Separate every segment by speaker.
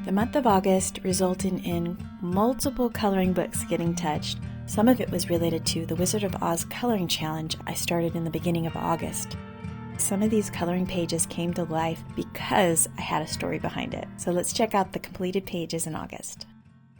Speaker 1: The month of August resulted in multiple coloring books getting touched. Some of it was related to the Wizard of Oz coloring challenge I started in the beginning of August. Some of these coloring pages came to life because I had a story behind it. So let's check out the completed pages in August.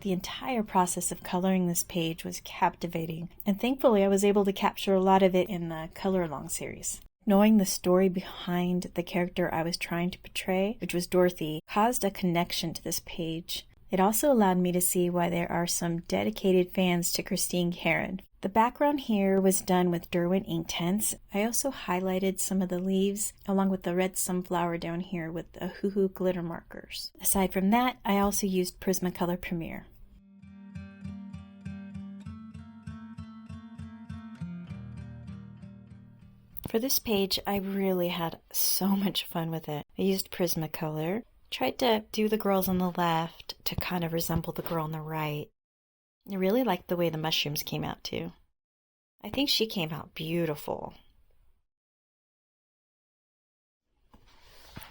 Speaker 1: The entire process of coloring this page was captivating, and thankfully I was able to capture a lot of it in the Color Along series. Knowing the story behind the character I was trying to portray, which was Dorothy, caused a connection to this page. It also allowed me to see why there are some dedicated fans to Christine Caron. The background here was done with Derwent ink tints. I also highlighted some of the leaves along with the red sunflower down here with the Hoo Hoo glitter markers. Aside from that, I also used Prismacolor Premier. For this page, I really had so much fun with it. I used Prismacolor, tried to do the girls on the left to kind of resemble the girl on the right. I really liked the way the mushrooms came out too. I think she came out beautiful.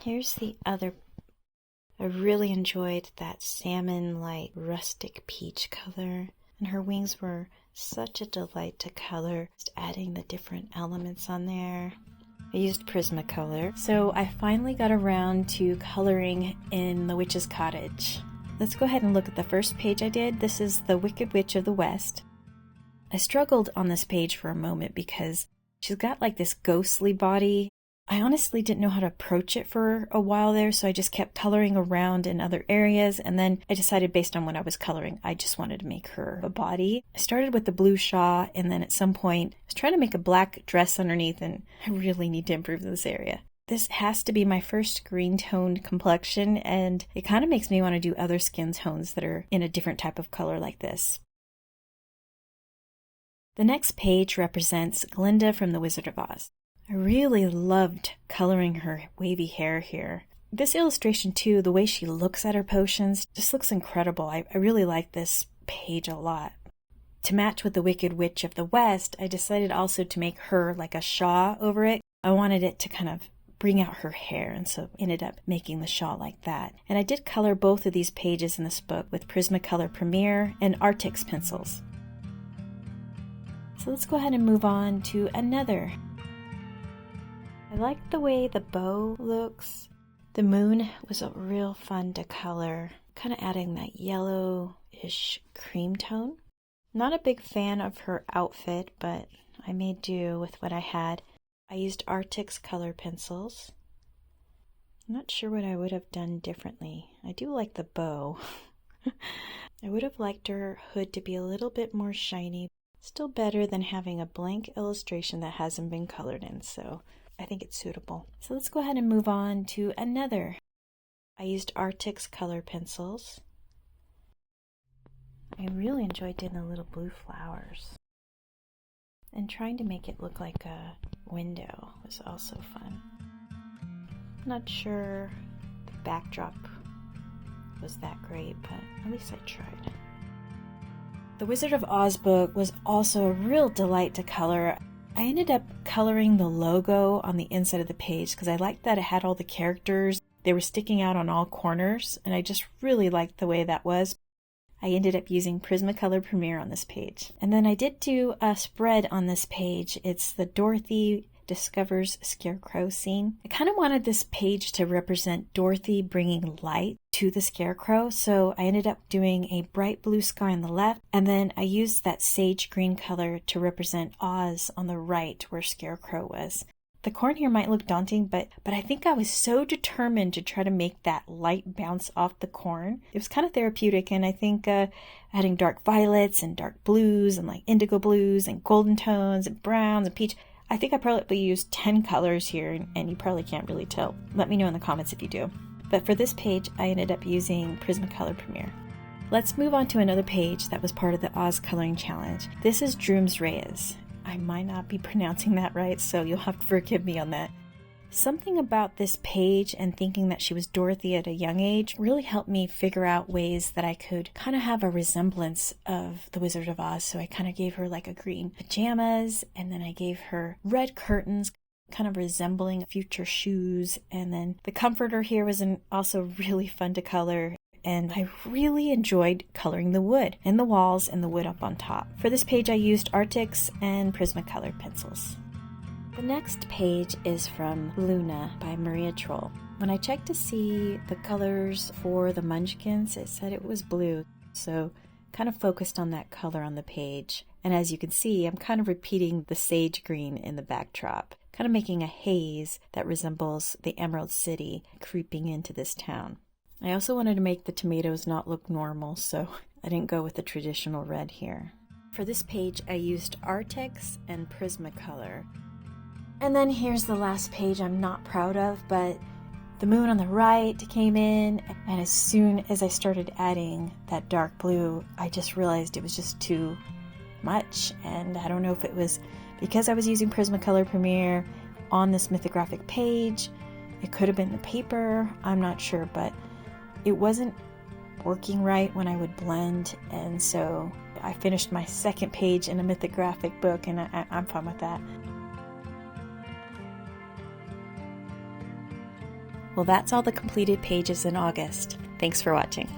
Speaker 1: Here's the other. I really enjoyed that salmon-like rustic peach color, and her wings were such a delight to color, just adding the different elements on there. I used Prismacolor. So I finally got around to coloring in the Witch's Cottage. Let's go ahead and look at the first page I did. This is the Wicked Witch of the West. I struggled on this page for a moment because she's got like this ghostly body. I honestly didn't know how to approach it for a while there, so I just kept coloring around in other areas, and then I decided based on what I was coloring, I just wanted to make her a body. I started with the blue shawl, and then at some point, I was trying to make a black dress underneath, and I really need to improve this area. This has to be my first green toned complexion, and it kind of makes me want to do other skin tones that are in a different type of color like this. The next page represents Glinda from The Wizard of Oz. I really loved coloring her wavy hair here. This illustration too, the way she looks at her potions, just looks incredible. I really like this page a lot. To match with the Wicked Witch of the West, I decided also to make her like a shawl over it. I wanted it to kind of bring out her hair, and so ended up making the shawl like that. And I did color both of these pages in this book with Prismacolor Premier and Artix pencils. So let's go ahead and move on to another. I like the way the bow looks. The moon was real fun to color, kind of adding that yellowish cream tone. Not a big fan of her outfit, but I made do with what I had. I used Artix color pencils. I'm not sure what I would have done differently. I do like the bow. I would have liked her hood to be a little bit more shiny. Still better than having a blank illustration that hasn't been colored in, so I think it's suitable. So let's go ahead and move on to another. I used Artix color pencils. I really enjoyed doing the little blue flowers. And trying to make it look like a window was also fun. Not sure the backdrop was that great, but at least I tried. The Wizard of Oz book was also a real delight to color. I ended up coloring the logo on the inside of the page because I liked that it had all the characters. They were sticking out on all corners, and I just really liked the way that was. I ended up using Prismacolor Premier on this page. And then I did do a spread on this page. It's the Dorothy Discovers Scarecrow scene. I kind of wanted this page to represent Dorothy bringing light to the Scarecrow, so I ended up doing a bright blue sky on the left, and then I used that sage green color to represent Oz on the right where Scarecrow was. The corn here might look daunting, but I think I was so determined to try to make that light bounce off the corn. It was kind of therapeutic, and I think adding dark violets and dark blues and like indigo blues and golden tones and browns and peach, I think I probably used 10 colors here, and you probably can't really tell. Let me know in the comments if you do. But for this page, I ended up using Prismacolor Premier. Let's move on to another page that was part of the Oz Coloring Challenge. This is Drooms Reyes. I might not be pronouncing that right, so you'll have to forgive me on that. Something about this page and thinking that she was Dorothy at a young age really helped me figure out ways that I could kind of have a resemblance of the Wizard of Oz. So I kind of gave her like a green pajamas, and then I gave her red curtains, kind of resembling future shoes. And then the comforter here was also really fun to color. and I really enjoyed coloring the wood and the walls and the wood up on top. For this page, I used Arctics and Prismacolor pencils. The next page is from Luna by Maria Troll. When I checked to see the colors for the munchkins, it said it was blue, so kind of focused on that color on the page. And as you can see, I'm kind of repeating the sage green in the backdrop, kind of making a haze that resembles the Emerald City creeping into this town. I also wanted to make the tomatoes not look normal, so I didn't go with the traditional red here. For this page, I used Arctics and Prismacolor. And then here's the last page I'm not proud of, but the moon on the right came in, and as soon as I started adding that dark blue, I just realized it was just too much. And I don't know if it was because I was using Prismacolor Premiere on this mythographic page. It could have been the paper, I'm not sure, but it wasn't working right when I would blend, and so I finished my second page in a mythographic book, and I'm fine with that. Well, that's all the completed pages in August. Thanks for watching.